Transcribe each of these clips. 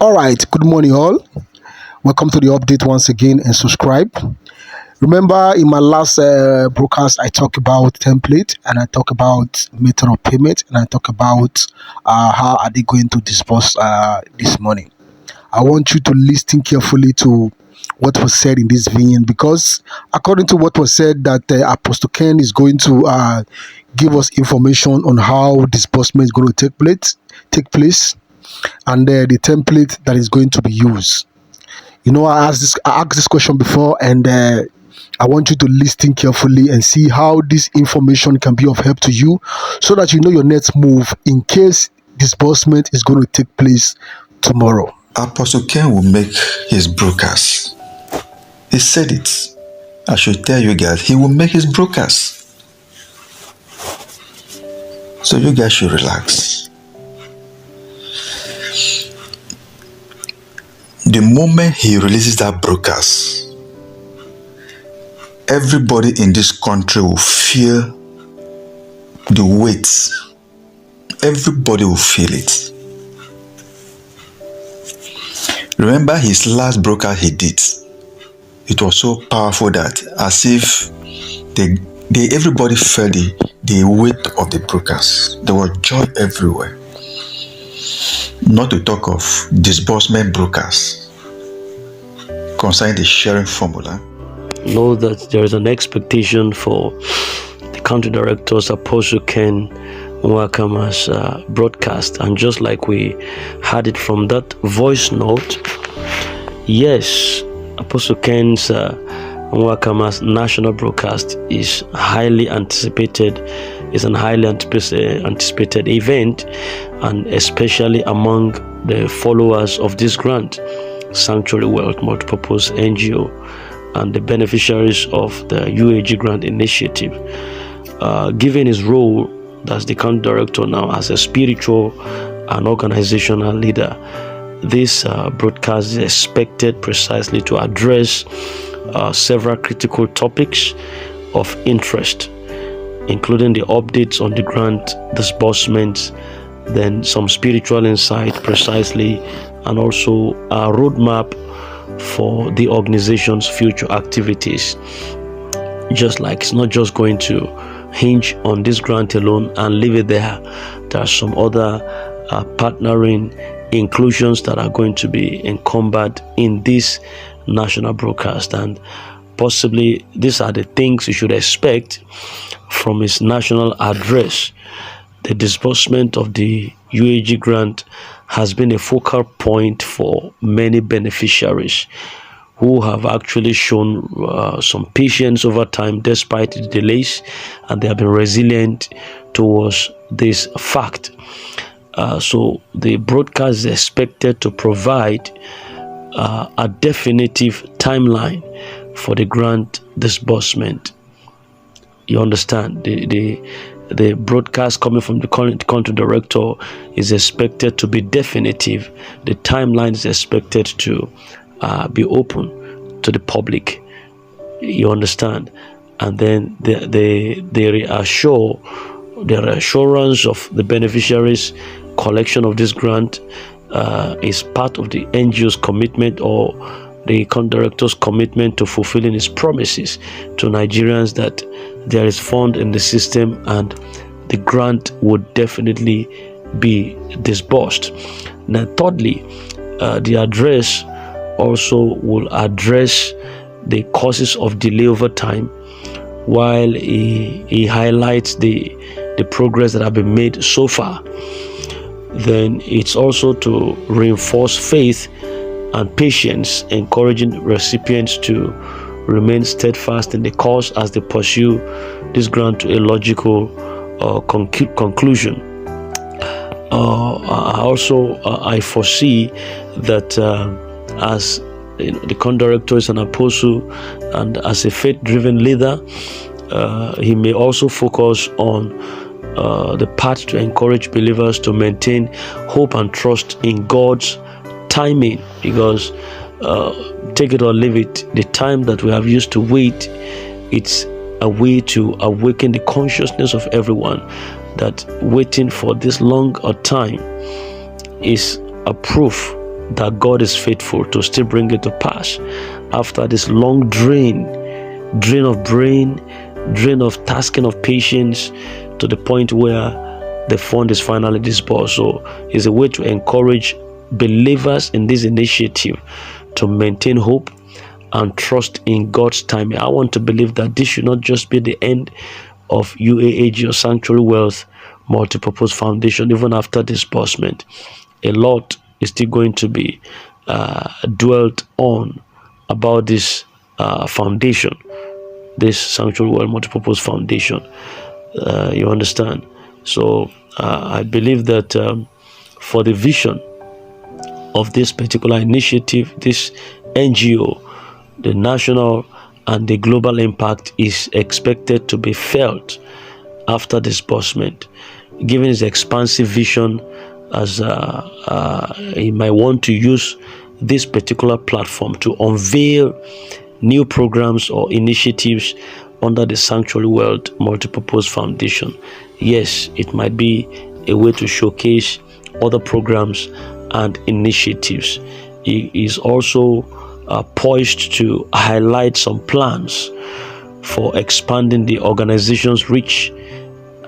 All right, good morning, all. Welcome to the update once again and subscribe. Remember, in my last broadcast, I talked about template and I talk about method of payment and I talk about how are they going to disburse this money. I want you to listen carefully to what was said in this vein because according to what was said that Apostle Ken is going to give us information on how disbursement is going to take place and the template that is going to be used. I asked this question before, and I want you to listen carefully and see how this information can be of help to you, so that you know your next move in case disbursement is going to take place tomorrow. Apostle Ken will make his brokers. He said it. I should tell you guys, he will make his brokers. So you guys should relax. The moment he releases that brokers, everybody in this country will feel the weight. Everybody will feel it. Remember his last broker he did. It was so powerful that as if everybody felt the weight of the brokers. There was joy everywhere. Not to talk of disbursement brokers concerning the sharing formula. Know that there is an expectation for the country directors, Apostle Ken Nwakama's broadcast, and just like we had it from that voice note, yes, Apostle Ken's Nwakama's national broadcast is highly anticipated. It's an highly anticipated event, and especially among the followers of this grant, Sanctuary Wealth Multipurpose NGO, and the beneficiaries of the UAAG grant initiative. Given his role as the country director now as a spiritual and organizational leader, this broadcast is expected precisely to address several critical topics of interest, including the updates on the grant disbursements, then some spiritual insight precisely, and also a roadmap for the organization's future activities. Just like it's not just going to hinge on this grant alone and leave it there. There are some other partnering inclusions that are going to be encumbered in this national broadcast, and possibly these are the things you should expect from his national address. The disbursement of the UAAG grant has been a focal point for many beneficiaries who have actually shown some patience over time despite the delays, and they have been resilient towards this fact. So the broadcast is expected to provide a definitive timeline for the grant disbursement. You understand? The broadcast coming from the country director is expected to be definitive. The timeline is expected to be open to the public. You understand? And then the reassurance of the beneficiaries collection of this grant is part of the NGO's commitment, or the country director's commitment to fulfilling his promises to Nigerians that there is fund in the system and the grant would definitely be disbursed. Now, thirdly, the address also will address the causes of delay over time, while he highlights the progress that have been made so far. Then it's also to reinforce faith and patience, encouraging recipients to remain steadfast in the cause as they pursue this grant to a logical conclusion. I foresee that as the country director is an apostle and as a faith-driven leader, he may also focus on the path to encourage believers to maintain hope and trust in God's timing, because take it or leave it, the time that we have used to wait, it's a way to awaken the consciousness of everyone that waiting for this long a time is a proof that God is faithful to still bring it to pass after this long drain of brain, drain of tasking of patience, to the point where the fund is finally disbursed. So it's a way to encourage believers in this initiative to maintain hope and trust in God's timing. I want to believe that this should not just be the end of UAAG or Sanctuary Wealth Multipurpose Foundation. Even after disbursement, a lot is still going to be dwelt on about this foundation, this Sanctuary Wealth Multipurpose Foundation. You understand? So I believe that for the vision of this particular initiative, this NGO, the national and the global impact is expected to be felt after disbursement. Given his expansive vision, as he might want to use this particular platform to unveil new programs or initiatives under the Sanctuary Wealth Multipurpose Foundation. Yes, it might be a way to showcase other programs and initiatives. He is also poised to highlight some plans for expanding the organization's reach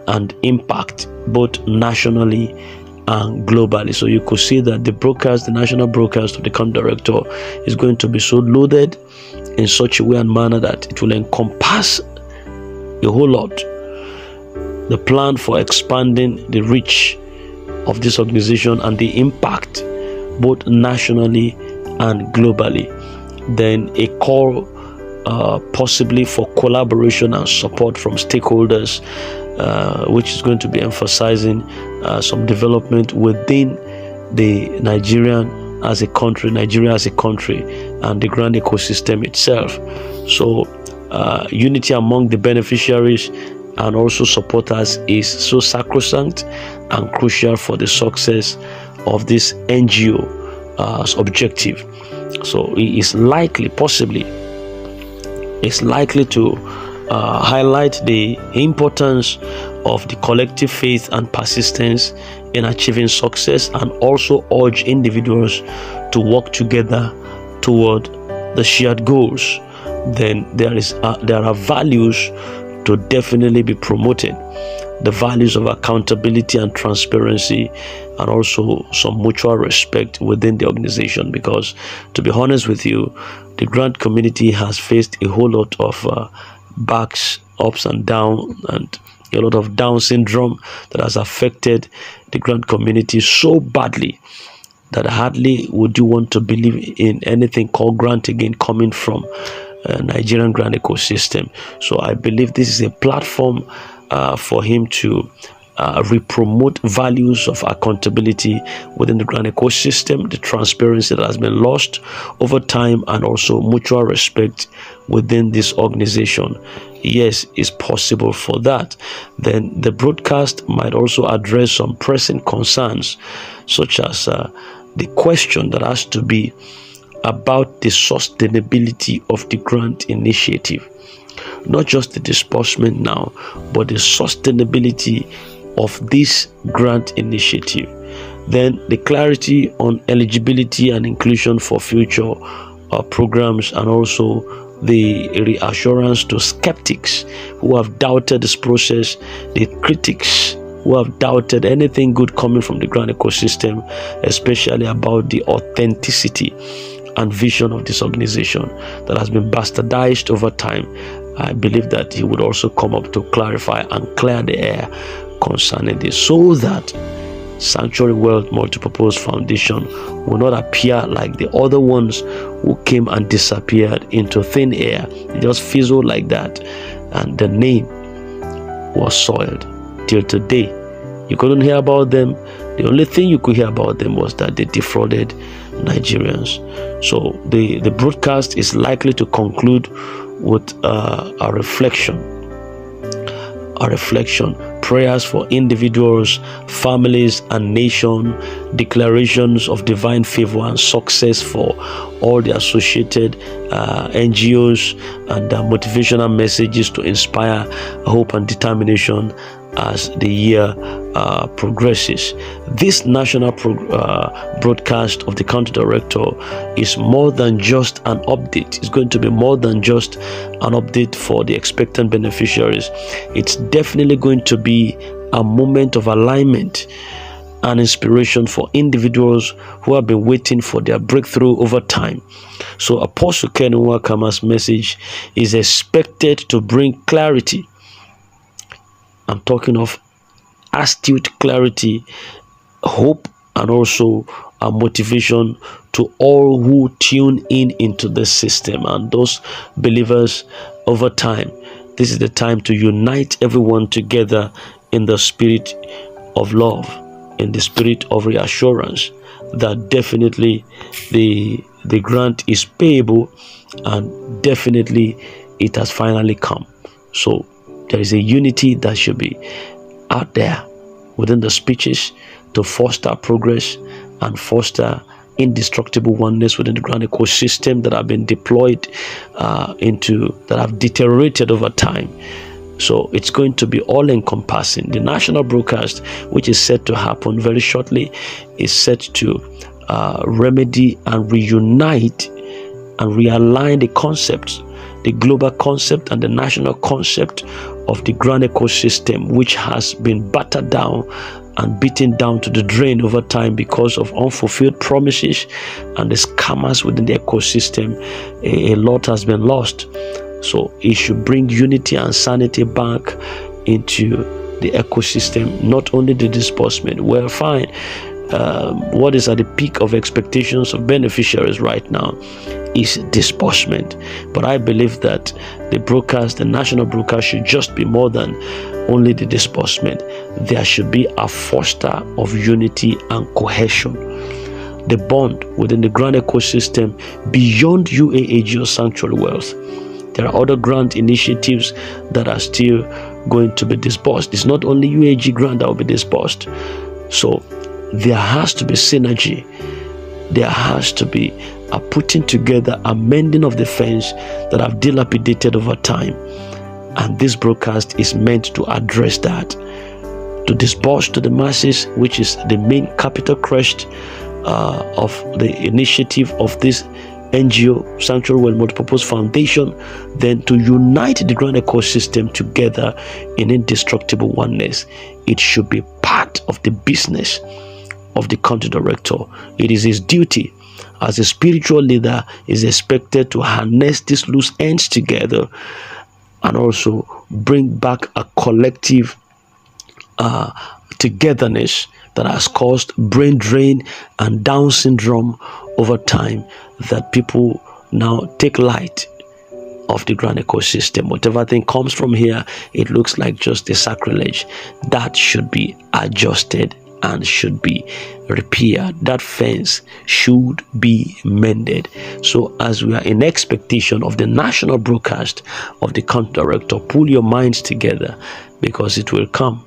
and impact both nationally and globally. So you could see that the national broadcast of the current director is going to be so loaded in such a way and manner that it will encompass a whole lot. The plan for expanding the reach of this organization and the impact both nationally and globally. Then a call possibly for collaboration and support from stakeholders, which is going to be emphasizing some development within the Nigeria as a country, and the grand ecosystem itself. So unity among the beneficiaries and also supporters is so sacrosanct and crucial for the success of this NGO's objective. So it is likely, possibly, to highlight the importance of the collective faith and persistence in achieving success, and also urge individuals to work together toward the shared goals. Then there are values to definitely be promoted, the values of accountability and transparency, and also some mutual respect within the organization. Because, to be honest with you, the grant community has faced a whole lot of backs, ups and downs, and a lot of Down syndrome that has affected the grant community so badly that hardly would you want to believe in anything called grant again coming from Nigerian grant ecosystem. So I believe this is a platform for him to re-promote values of accountability within the grant ecosystem, the transparency that has been lost over time, and also mutual respect within this organization. Yes, it's possible for that. Then the broadcast might also address some pressing concerns, such as the question that has to be about the sustainability of the grant initiative. Not just the disbursement now, but the sustainability of this grant initiative. Then the clarity on eligibility and inclusion for future programs, and also the reassurance to skeptics who have doubted this process, the critics who have doubted anything good coming from the grant ecosystem, especially about the authenticity and vision of this organization that has been bastardized over time. I believe that he would also come up to clarify and clear the air concerning this, so that Sanctuary Wealth Multipurpose Foundation will not appear like the other ones who came and disappeared into thin air. It just fizzled like that, and the name was soiled. Till today, you couldn't hear about them. The only thing you could hear about them was that they defrauded Nigerians. So the broadcast is likely to conclude with a reflection, prayers for individuals, families, and nation, declarations of divine favor and success for all the associated NGOs, and motivational messages to inspire hope and determination as the year progresses. This national broadcast of the country director is more than just an update. It's going to be more than just an update for the expectant beneficiaries. It's definitely going to be a moment of alignment and inspiration for individuals who have been waiting for their breakthrough over time. So Apostle Ken Nwakama's message is expected to bring clarity. I'm talking of astute clarity, hope, and also a motivation to all who tune in into the system and those believers over time. This is the time to unite everyone together in the spirit of love, in the spirit of reassurance that definitely the grant is payable and definitely it has finally come. So there is a unity that should be out there within the speeches to foster progress and foster indestructible oneness within the grant ecosystem that have been deployed that have deteriorated over time. So it's going to be all-encompassing. The national broadcast, which is set to happen very shortly, is set to remedy and reunite and realign the concepts, the global concept and the national concept of the grant ecosystem, which has been battered down and beaten down to the drain over time because of unfulfilled promises and the scammers within the ecosystem. A lot has been lost. So it should bring unity and sanity back into the ecosystem, not only the disbursement. Well, fine. What is at the peak of expectations of beneficiaries right now is disbursement. But I believe that the national broadcast should just be more than only the disbursement. There should be a foster of unity and cohesion. The bond within the grant ecosystem beyond UAAG or Sanctuary Wealth. There are other grant initiatives that are still going to be disbursed. It's not only UAAG grant that will be disbursed. So there has to be synergy. There has to be a putting together, a mending of the fence that have dilapidated over time. And this broadcast is meant to address that, to disburse to the masses, which is the main capital crest of the initiative of this NGO, Sanctuary Wealth Multipurpose Foundation, then to unite the grand ecosystem together in indestructible oneness. It should be part of the business of the country director. It is his duty as a spiritual leader, is expected to harness these loose ends together and also bring back a collective togetherness that has caused brain drain and Down syndrome over time, that people now take light of the grand ecosystem. Whatever thing comes from here, it looks like just a sacrilege. That should be adjusted and should be repaired. That fence should be mended. So as we are in expectation of the national broadcast of the country director, pull your minds together, because it will come.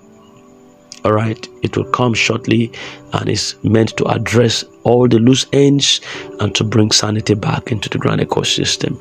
All right, it will come shortly and is meant to address all the loose ends and to bring sanity back into the grand ecosystem.